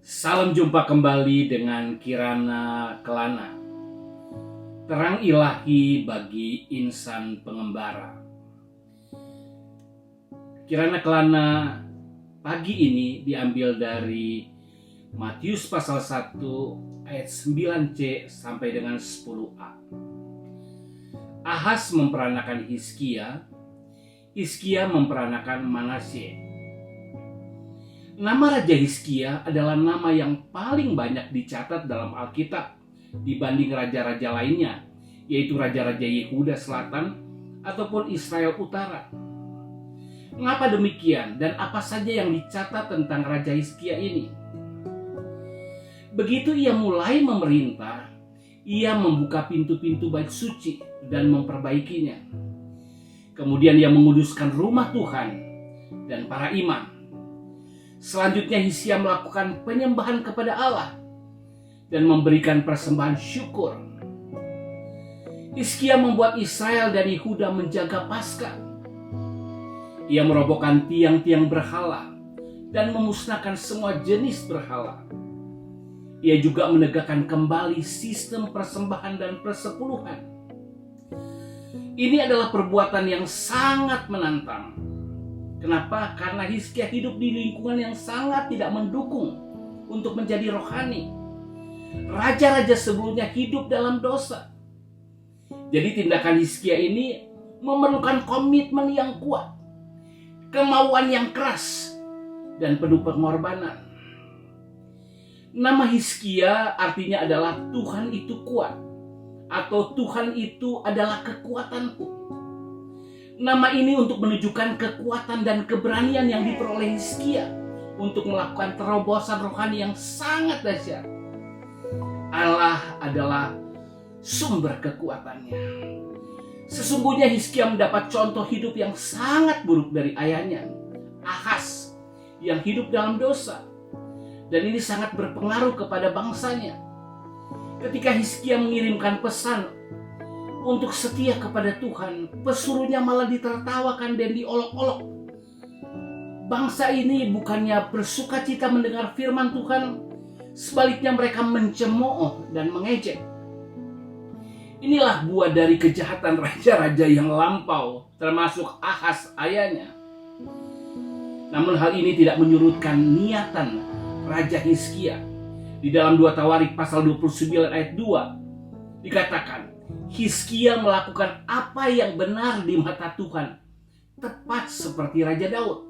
Salam jumpa kembali dengan Kirana Kelana. Terang ilahi bagi insan pengembara. Kirana Kelana pagi ini diambil dari Matius pasal 1 ayat 9c sampai dengan 10a. Ahas memperanakan Hizkia, Hizkia memperanakan Manasye. Nama Raja Hizkia adalah nama yang paling banyak dicatat dalam Alkitab dibanding raja-raja lainnya, yaitu raja-raja Yehuda Selatan ataupun Israel Utara. Mengapa demikian dan apa saja yang dicatat tentang Raja Hizkia ini? Begitu ia mulai memerintah, ia membuka pintu-pintu bait suci dan memperbaikinya. Kemudian ia menguduskan rumah Tuhan dan para imam. Selanjutnya Hizkia melakukan penyembahan kepada Allah dan memberikan persembahan syukur. Hizkia membuat Israel dan Yehuda menjaga Paskah. Ia merobohkan tiang-tiang berhala dan memusnahkan semua jenis berhala. Ia juga menegakkan kembali sistem persembahan dan persepuluhan. Ini adalah perbuatan yang sangat menantang. Kenapa? Karena Hizkia hidup di lingkungan yang sangat tidak mendukung untuk menjadi rohani. Raja-raja sebelumnya hidup dalam dosa. Jadi tindakan Hizkia ini memerlukan komitmen yang kuat, kemauan yang keras, dan penuh pengorbanan. Nama Hizkia artinya adalah Tuhan itu kuat, atau Tuhan itu adalah kekuatanku. Nama ini untuk menunjukkan kekuatan dan keberanian yang diperoleh Hizkia untuk melakukan terobosan rohani yang sangat dahsyat. Allah adalah sumber kekuatannya. Sesungguhnya Hizkia mendapat contoh hidup yang sangat buruk dari ayahnya, Ahas, yang hidup dalam dosa. Dan ini sangat berpengaruh kepada bangsanya. Ketika Hizkia mengirimkan pesan untuk setia kepada Tuhan, pesuruhnya malah ditertawakan dan diolok-olok. Bangsa ini bukannya bersuka cita mendengar firman Tuhan, sebaliknya mereka mencemooh dan mengejek. Inilah buah dari kejahatan raja-raja yang lampau, termasuk Ahas ayahnya. Namun hal ini tidak menyurutkan niatan Raja Hizkia. Di dalam 2 Tawarik pasal 29 ayat 2 dikatakan, Hizkia melakukan apa yang benar di mata Tuhan, tepat seperti Raja Daud.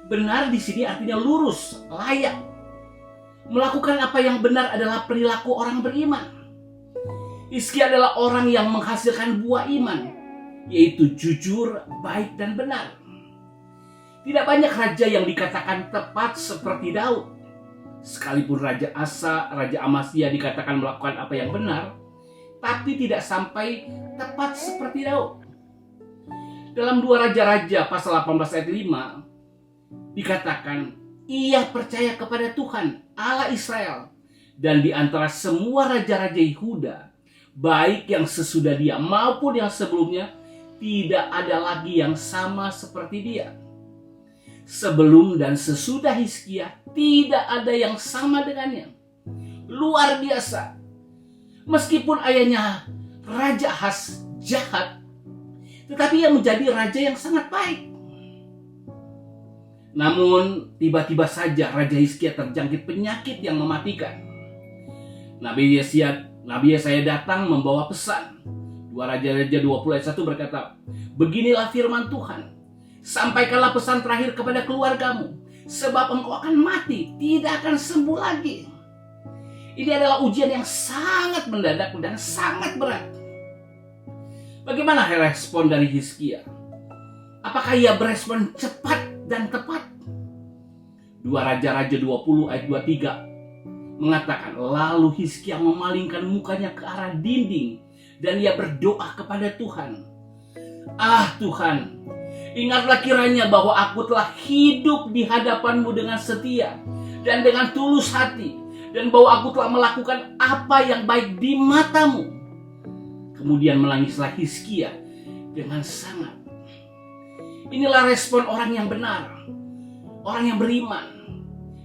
Benar di sini artinya lurus, layak. Melakukan apa yang benar adalah perilaku orang beriman. Hizkia adalah orang yang menghasilkan buah iman, yaitu jujur, baik, dan benar. Tidak banyak raja yang dikatakan tepat seperti Daud. Sekalipun Raja Asa, Raja Amasya dikatakan melakukan apa yang benar, tapi tidak sampai tepat seperti Daud. Dalam 2 Raja-Raja pasal 18 ayat 5 dikatakan, ia percaya kepada Tuhan Allah Israel, dan di antara semua raja-raja Yehuda, baik yang sesudah dia maupun yang sebelumnya, tidak ada lagi yang sama seperti dia. Sebelum dan sesudah Hizkia tidak ada yang sama dengannya. Luar biasa. Meskipun ayahnya Raja Ahas jahat, tetapi ia menjadi raja yang sangat baik. Namun tiba-tiba saja Raja Hizkia terjangkit penyakit yang mematikan. Nabi Yesaya datang membawa pesan. 2 Raja-Raja 20 ayat 1 berkata, beginilah firman Tuhan, sampaikanlah pesan terakhir kepada keluargamu, sebab engkau akan mati, tidak akan sembuh lagi. Ini adalah ujian yang sangat mendadak dan sangat berat. Bagaimana respon dari Hizkia? Apakah ia berespon cepat dan tepat? 2 Raja-Raja 20 ayat 23 mengatakan, lalu Hizkia memalingkan mukanya ke arah dinding dan ia berdoa kepada Tuhan. Ah Tuhan, ingatlah kiranya bahwa aku telah hidup di hadapan-Mu dengan setia dan dengan tulus hati, dan bahwa aku telah melakukan apa yang baik di mata-Mu. Kemudian menangislah Hizkia dengan sangat. Inilah respon orang yang benar, orang yang beriman.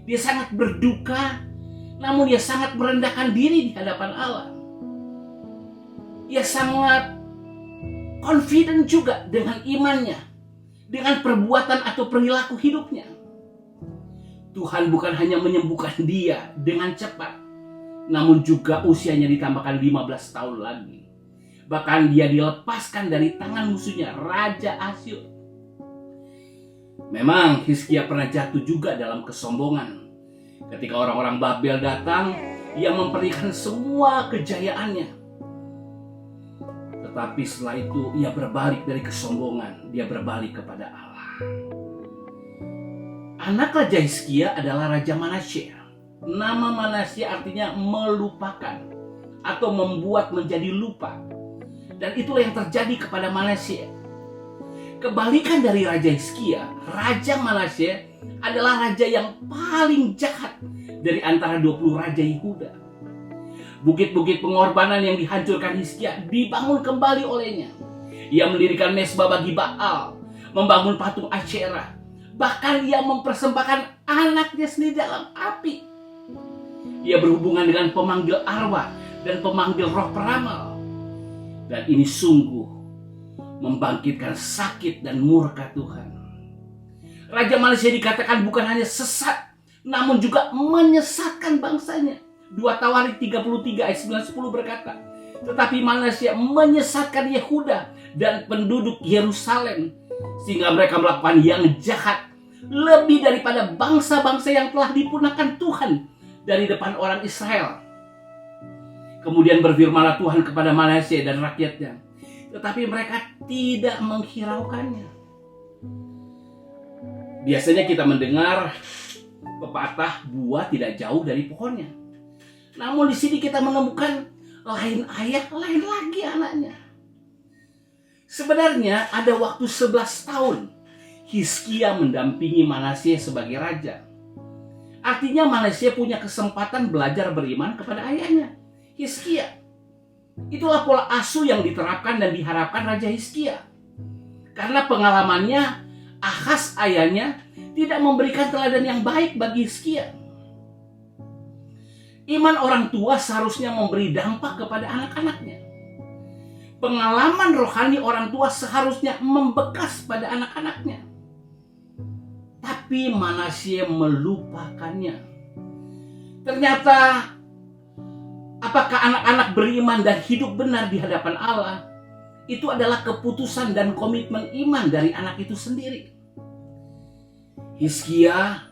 Dia sangat berduka, namun dia sangat merendahkan diri di hadapan Allah. Ia sangat confident juga dengan imannya, dengan perbuatan atau perilaku hidupnya. Tuhan bukan hanya menyembuhkan dia dengan cepat, namun juga usianya ditambahkan 15 tahun lagi. Bahkan dia dilepaskan dari tangan musuhnya, Raja Asyur. Memang Hizkia pernah jatuh juga dalam kesombongan. Ketika orang-orang Babel datang, ia memberikan semua kejayaannya. Tetapi setelah itu ia berbalik dari kesombongan, dia berbalik kepada Allah. Anak Raja Hizkia adalah Raja Manasye. Nama Manasye artinya melupakan atau membuat menjadi lupa. Dan itulah yang terjadi kepada Manasye. Kebalikan dari Raja Hizkia, Raja Manasye adalah raja yang paling jahat dari antara 20 raja Yehuda. Bukit-bukit pengorbanan yang dihancurkan Hizkia dibangun kembali olehnya. Ia mendirikan mezbah bagi Baal, membangun patung Asyerah. Bahkan ia mempersembahkan anaknya sendiri dalam api. Ia berhubungan dengan pemanggil arwah dan pemanggil roh peramal. Dan ini sungguh membangkitkan sakit dan murka Tuhan. Raja Manasye dikatakan bukan hanya sesat, namun juga menyesatkan bangsanya. 2 Tawarik 33 ayat 9-10 berkata, tetapi Manasye menyesatkan Yehuda dan penduduk Yerusalem, sehingga mereka melakukan yang jahat lebih daripada bangsa-bangsa yang telah dipunahkan Tuhan dari depan orang Israel. Kemudian berfirmanlah Tuhan kepada Manasye dan rakyatnya, tetapi mereka tidak menghiraukannya. Biasanya kita mendengar pepatah buah tidak jauh dari pohonnya. Namun di sini kita menemukan lain ayah, lain lagi anaknya. Sebenarnya ada waktu 11 tahun Hizkia mendampingi Manasye sebagai raja. Artinya Manasye punya kesempatan belajar beriman kepada ayahnya, Hizkia. Itulah pola asuh yang diterapkan dan diharapkan Raja Hizkia. Karena pengalamannya, Ahaz ayahnya tidak memberikan teladan yang baik bagi Hizkia. Iman orang tua seharusnya memberi dampak kepada anak-anaknya. Pengalaman rohani orang tua seharusnya membekas pada anak-anaknya. Tapi Manasye melupakannya. Ternyata apakah anak-anak beriman dan hidup benar di hadapan Allah itu adalah keputusan dan komitmen iman dari anak itu sendiri. Hizkia,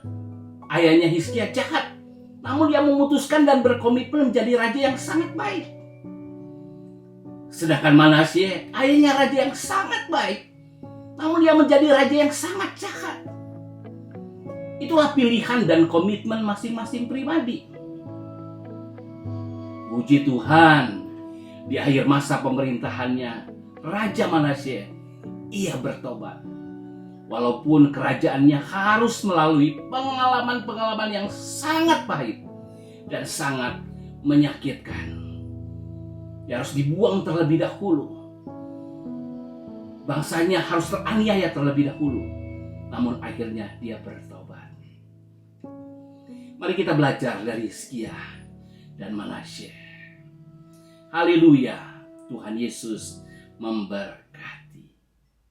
ayahnya Hizkia jahat, namun dia memutuskan dan berkomitmen menjadi raja yang sangat baik. Sedangkan Manasye, ayahnya raja yang sangat baik, namun dia menjadi raja yang sangat jahat. Itulah pilihan dan komitmen masing-masing pribadi. Puji Tuhan, di akhir masa pemerintahannya, Raja Manasye, ia bertobat. Walaupun kerajaannya harus melalui pengalaman-pengalaman yang sangat pahit dan sangat menyakitkan. Dia harus dibuang terlebih dahulu. Bangsanya harus teraniaya terlebih dahulu. Namun akhirnya dia bertobat. Mari kita belajar dari Hizkia dan Manasye. Haleluya, Tuhan Yesus memberkati.